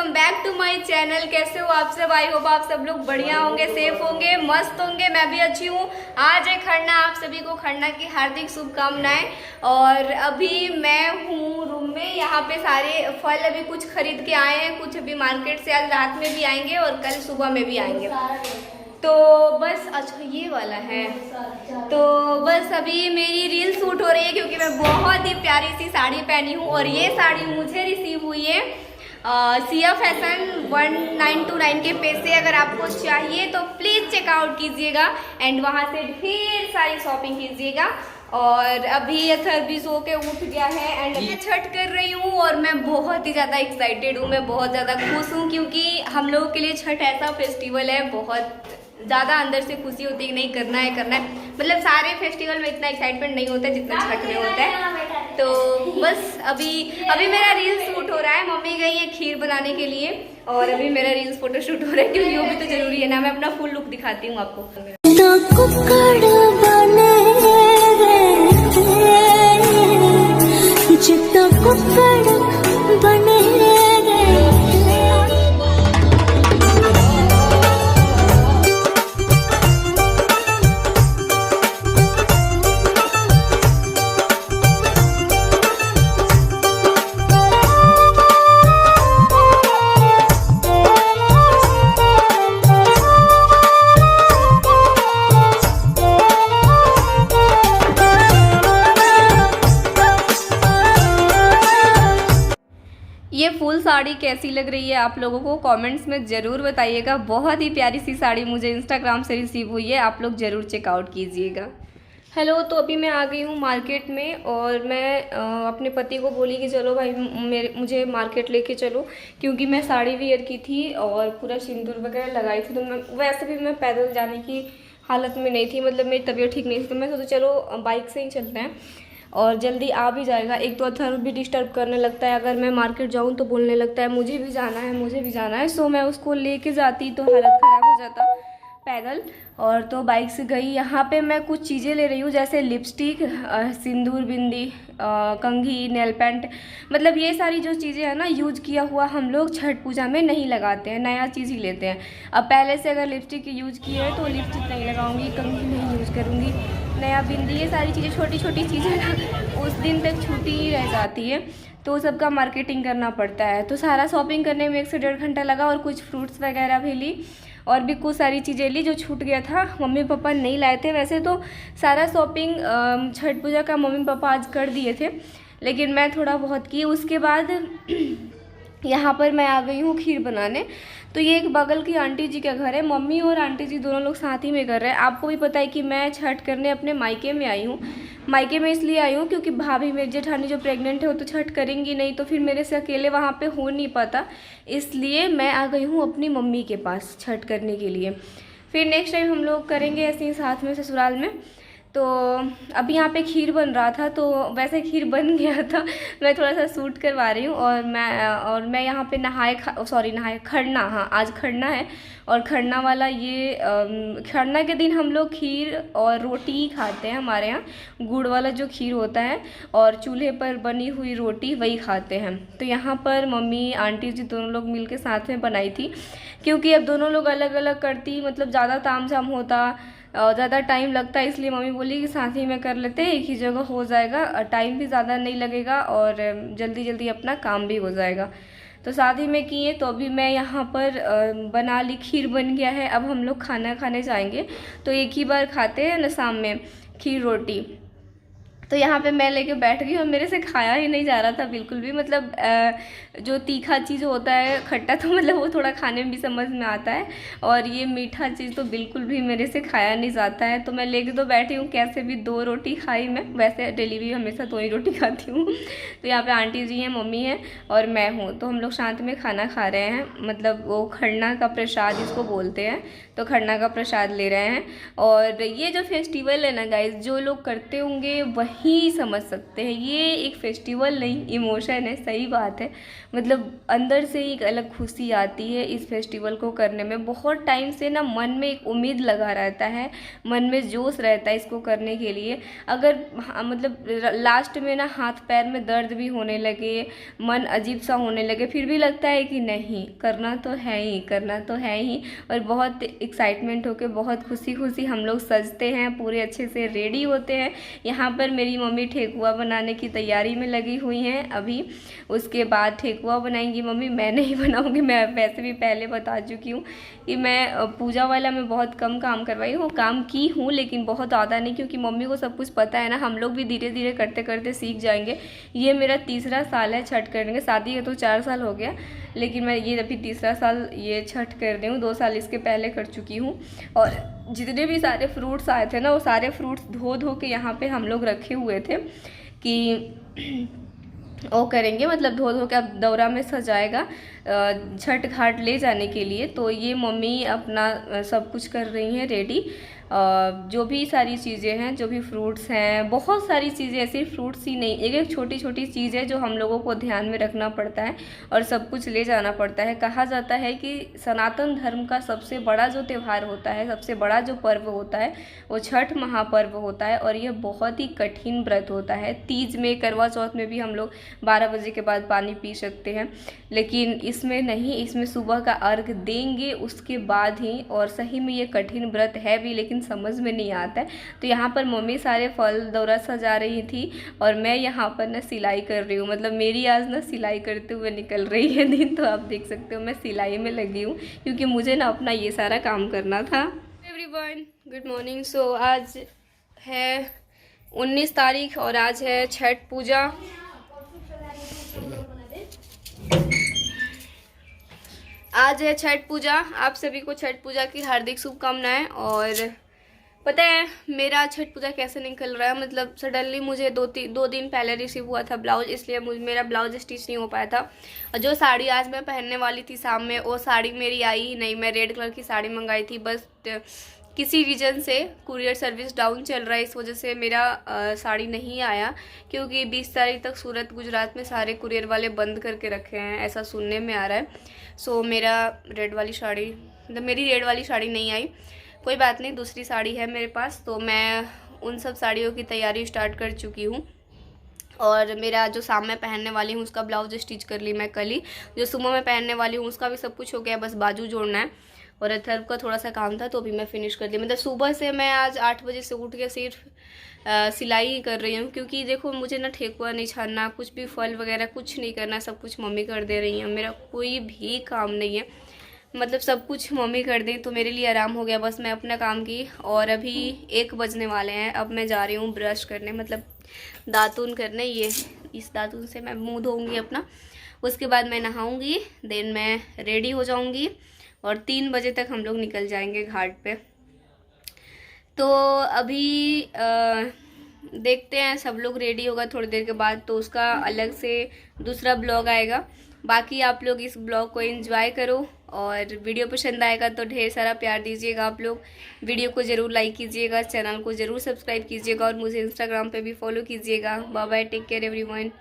Welcome back to my channel. कैसे हो आप सब? आई होप आप सब लोग बढ़िया होंगे, सेफ होंगे, मस्त होंगे। मैं भी अच्छी हूँ। आज है खरना, आप सभी को खरना की हार्दिक शुभकामनाएं। और अभी मैं हूँ रूम में। यहाँ पे सारे फल अभी कुछ खरीद के आए हैं, कुछ अभी मार्केट से आज रात में भी आएंगे और कल सुबह में भी आएंगे। तो बस अच्छा ये वाला है। तो बस अभी मेरी रील शूट हो रही है क्योंकि मैं बहुत ही प्यारी सी साड़ी पहनी हूँ और ये साड़ी मुझे रिसीव हुई है सिया फैशन 1929 के पेज से। अगर आपको चाहिए तो प्लीज़ चेकआउट कीजिएगा एंड वहाँ से ढेर सारी शॉपिंग कीजिएगा। और अभी अथर भी सो के उठ गया है एंड मैं छठ कर रही हूँ और मैं बहुत ही ज़्यादा एक्साइटेड हूँ, मैं बहुत ज़्यादा खुश हूँ क्योंकि हम लोगों के लिए छठ ऐसा फेस्टिवल है, बहुत ज़्यादा अंदर से खुशी होती है कि नहीं करना है। मतलब सारे फेस्टिवल में इतना एक्साइटमेंट नहीं होता है जितना छठ में होता है। तो बस अभी मेरा रील्स शूट हो रहा है। मम्मी गई है खीर बनाने के लिए और अभी मेरा रील्स फोटो शूट हो रहा है क्योंकि वो भी तो जरूरी है ना। मैं अपना फुल लुक दिखाती हूँ आपको। ये फुल साड़ी कैसी लग रही है आप लोगों को कमेंट्स में ज़रूर बताइएगा। बहुत ही प्यारी सी साड़ी मुझे इंस्टाग्राम से रिसीव हुई है, आप लोग ज़रूर चेकआउट कीजिएगा। हेलो, तो अभी मैं आ गई हूँ मार्केट में और मैं अपने पति को बोली कि चलो भाई मुझे मार्केट लेके चलो क्योंकि मैं साड़ी वेयर की थी और पूरा सिंदूर वगैरह लगाई थी। तो मैं वैसे भी मैं पैदल जाने की हालत में नहीं थी, मतलब मेरी तबीयत ठीक नहीं थी। तो मैं सोचा चलो बाइक से ही चलते हैं और जल्दी आ भी जाएगा। एक तो अथर भी डिस्टर्ब करने लगता है, अगर मैं मार्केट जाऊं तो बोलने लगता है मुझे भी जाना है मुझे भी जाना है। सो मैं उसको लेके जाती तो हालत ख़राब हो जाता पैदल। और तो बाइक से गई। यहाँ पे मैं कुछ चीज़ें ले रही हूँ जैसे लिपस्टिक, सिंदूर, बिंदी, कंघी, नेल पेंट। मतलब ये सारी जो चीज़ें हैं ना यूज किया हुआ हम लोग छठ पूजा में नहीं लगाते हैं, नया चीज़ ही लेते हैं। अब पहले से अगर लिपस्टिक यूज की है तो लिपस्टिक नहीं लगाऊंगी, कंघी नहीं यूज़ करूँगी, नया बिंदी, ये सारी चीज़ें छोटी छोटी चीज़ें ना उस दिन तक छूटी ही रह जाती है। तो सबका मार्केटिंग करना पड़ता है। तो सारा शॉपिंग करने में 1 से 1.5 घंटा लगा और कुछ फ्रूट्स वगैरह भी ली और भी कुछ सारी चीज़ें ली जो छूट गया था। मम्मी पापा नहीं लाए थे। वैसे तो सारा शॉपिंग छठ पूजा का मम्मी पापा आज कर दिए थे लेकिन मैं थोड़ा बहुत की। उसके बाद यहाँ पर मैं आ गई हूँ खीर बनाने। तो ये एक बगल की आंटी जी का घर है, मम्मी और आंटी जी दोनों लोग साथ ही में कर रहे हैं। आपको भी पता है कि मैं छठ करने अपने मायके में आई हूँ। मायके में इसलिए आई हूँ क्योंकि भाभी मेरी जेठानी जो प्रेग्नेंट है वो तो छठ करेंगी नहीं, तो फिर मेरे से अकेले वहाँ पे हो नहीं पाता, इसलिए मैं आ गई हूँ अपनी मम्मी के पास छठ करने के लिए। फिर नेक्स्ट टाइम हम लोग करेंगे ऐसे ही साथ में ससुराल में। तो अभी यहाँ पे खीर बन रहा था, तो वैसे खीर बन गया था, मैं थोड़ा सा शूट करवा रही हूँ। और मैं यहाँ पे खरना, हाँ आज खरना है। और खरना वाला ये खरना के दिन हम लोग खीर और रोटी ही खाते हैं। हमारे यहाँ गुड़ वाला जो खीर होता है और चूल्हे पर बनी हुई रोटी वही खाते हैं। तो यहाँ पर मम्मी आंटी जी दोनों लोग मिल के साथ में बनाई थी क्योंकि अब दोनों लोग अलग अलग करती मतलब ज़्यादा ताम झाम होता, ज़्यादा टाइम लगता है, इसलिए मम्मी बोली कि साथ ही में कर लेते हैं, एक ही जगह हो जाएगा, टाइम भी ज़्यादा नहीं लगेगा और जल्दी जल्दी अपना काम भी हो जाएगा। तो साथ ही में किए। तो अभी मैं यहाँ पर बना ली, खीर बन गया है। अब हम लोग खाना खाने जाएंगे तो एक ही बार खाते हैं ना शाम में खीर रोटी। तो यहाँ पे मैं लेके बैठ गई और मेरे से खाया ही नहीं जा रहा था बिल्कुल भी। मतलब जो तीखा चीज़ होता है खट्टा तो मतलब वो थोड़ा खाने में भी समझ में आता है और ये मीठा चीज़ तो बिल्कुल भी मेरे से खाया नहीं जाता है। तो मैं लेके तो बैठी हूँ, कैसे भी 2 रोटी खाई मैं। वैसे डेली भी हमेशा 2 ही रोटी खाती हूँ। तो यहाँ पे आंटी जी हैं, मम्मी हैं और मैं हूँ। तो हम लोग साथ में खाना खा रहे हैं, मतलब वो खरना का प्रसाद इसको बोलते हैं, तो खरना का प्रसाद ले रहे हैं। और ये जो फेस्टिवल है ना गाइज, जो लोग करते होंगे वही ही समझ सकते हैं। ये एक फेस्टिवल नहीं, इमोशन है, सही बात है। मतलब अंदर से एक अलग खुशी आती है इस फेस्टिवल को करने में। बहुत टाइम से ना मन में एक उम्मीद लगा रहता है, मन में जोश रहता है इसको करने के लिए। अगर मतलब लास्ट में ना हाथ पैर में दर्द भी होने लगे, मन अजीब सा होने लगे, फिर भी लगता है कि नहीं, करना तो है ही, करना तो है ही। और बहुत एक्साइटमेंट होके, बहुत खुशी खुशी हम लोग सजते हैं, पूरे अच्छे से रेडी होते हैं। यहाँ पर मेरी मम्मी ठेकुआ बनाने की तैयारी में लगी हुई हैं अभी। उसके बाद ठेकुआ बनाएंगी मम्मी, मैं नहीं बनाऊंगी। मैं वैसे भी पहले बता चुकी हूँ कि मैं पूजा वाला में बहुत कम काम करवाई हूँ, काम की हूँ लेकिन बहुत ज़्यादा नहीं, क्योंकि मम्मी को सब कुछ पता है ना। हम लोग भी धीरे धीरे करते करते सीख जाएंगे। ये मेरा तीसरा साल है छठ करने का, शादी का तो 4 साल हो गया, लेकिन मैं ये अभी तीसरा साल ये छठ कर रही हूँ। 2 साल इसके पहले कर चुकी हूँ। और जितने भी सारे फ्रूट्स आए थे ना, वो सारे फ्रूट्स धो धो के यहाँ पे हम लोग रखे हुए थे कि वो करेंगे, मतलब धो धो के अब दौरा में सजाएगा छठ घाट ले जाने के लिए। तो ये मम्मी अपना सब कुछ कर रही हैं रेडी। जो भी सारी चीज़ें हैं, जो भी फ्रूट्स हैं, बहुत सारी चीज़ें, ऐसे फ्रूट्स ही नहीं, एक एक छोटी छोटी चीज़ है जो हम लोगों को ध्यान में रखना पड़ता है और सब कुछ ले जाना पड़ता है। कहा जाता है कि सनातन धर्म का सबसे बड़ा जो त्यौहार होता है, सबसे बड़ा जो पर्व होता है, वो छठ महापर्व होता है। और यह बहुत ही कठिन व्रत होता है। तीज में, करवा चौथ में भी हम लोग 12 बजे के बाद पानी पी सकते हैं, लेकिन इसमें नहीं, इसमें सुबह का अर्घ देंगे उसके बाद ही। और सही में ये कठिन व्रत है भी, लेकिन समझ में नहीं आता है। तो यहाँ पर मम्मी सारे फल दौरा सजा रही थी और मैं यहाँ पर ना सिलाई कर रही हूँ। मतलब मेरी आज ना सिलाई करते हुए निकल रही है दिन। तो आप देख सकते हो मैं सिलाई में लगी हूँ, क्योंकि मुझे ना अपना ये सारा काम करना था। Everyone good morning. सो आज है 19 तारीख और आज है छठ पूजा। आज है छठ पूजा। आप सभी को छठ पूजा की हार्दिक शुभकामनाएं। और पता है मेरा छठ पूजा कैसे निकल रहा है, मतलब सडनली मुझे दो दिन पहले रिसीव हुआ था ब्लाउज, इसलिए मेरा ब्लाउज स्टिच नहीं हो पाया था। और जो साड़ी आज मैं पहनने वाली थी शाम में, वो साड़ी मेरी आई ही नहीं। मैं रेड कलर की साड़ी मंगाई थी, बस किसी रीज़न से कुरियर सर्विस डाउन चल रहा है, इस वजह से मेरा साड़ी नहीं आया। क्योंकि 20 तारीख तक सूरत गुजरात में सारे कुरियर वाले बंद करके रखे हैं, ऐसा सुनने में आ रहा है। सो मेरा रेड वाली साड़ी, मतलब मेरी रेड वाली साड़ी नहीं आई। कोई बात नहीं, दूसरी साड़ी है मेरे पास। तो मैं उन सब साड़ियों की तैयारी स्टार्ट कर चुकी हूँ। और मेरा जो शाम में पहनने वाली हूँ उसका ब्लाउज स्टिच कर ली मैं कल ही। जो सुबह में पहनने वाली हूँ उसका भी सब कुछ हो गया, बस बाजू जोड़ना है। और अथर्व का थोड़ा सा काम था तो अभी मैं फिनिश कर दी। मतलब सुबह से मैं आज 8 बजे से उठ के सिर्फ सिलाई ही कर रही हूँ। क्योंकि देखो मुझे ना ठेकुआ नहीं छानना, कुछ भी फल वगैरह कुछ नहीं करना, सब कुछ मम्मी कर दे रही हैं। मेरा कोई भी काम नहीं है, मतलब सब कुछ मम्मी कर दें तो मेरे लिए आराम हो गया। बस मैं अपना काम की। और अभी 1 बजने वाले हैं। अब मैं जा रही हूँ ब्रश करने, मतलब दातुन करने। ये इस दातुन से मैं मुंह धोऊंगी अपना, उसके बाद मैं नहाऊंगी, देन मैं रेडी हो जाऊंगी और 3 बजे तक हम लोग निकल जाएंगे घाट पे। तो अभी देखते हैं, सब लोग रेडी होगा थोड़ी देर के बाद, तो उसका अलग से दूसरा ब्लॉग आएगा। बाकी आप लोग इस ब्लॉग को एंजॉय करो और वीडियो पसंद आएगा तो ढेर सारा प्यार दीजिएगा। आप लोग वीडियो को ज़रूर लाइक कीजिएगा, चैनल को ज़रूर सब्सक्राइब कीजिएगा और मुझे इंस्टाग्राम पे भी फॉलो कीजिएगा। Bye bye, take care everyone.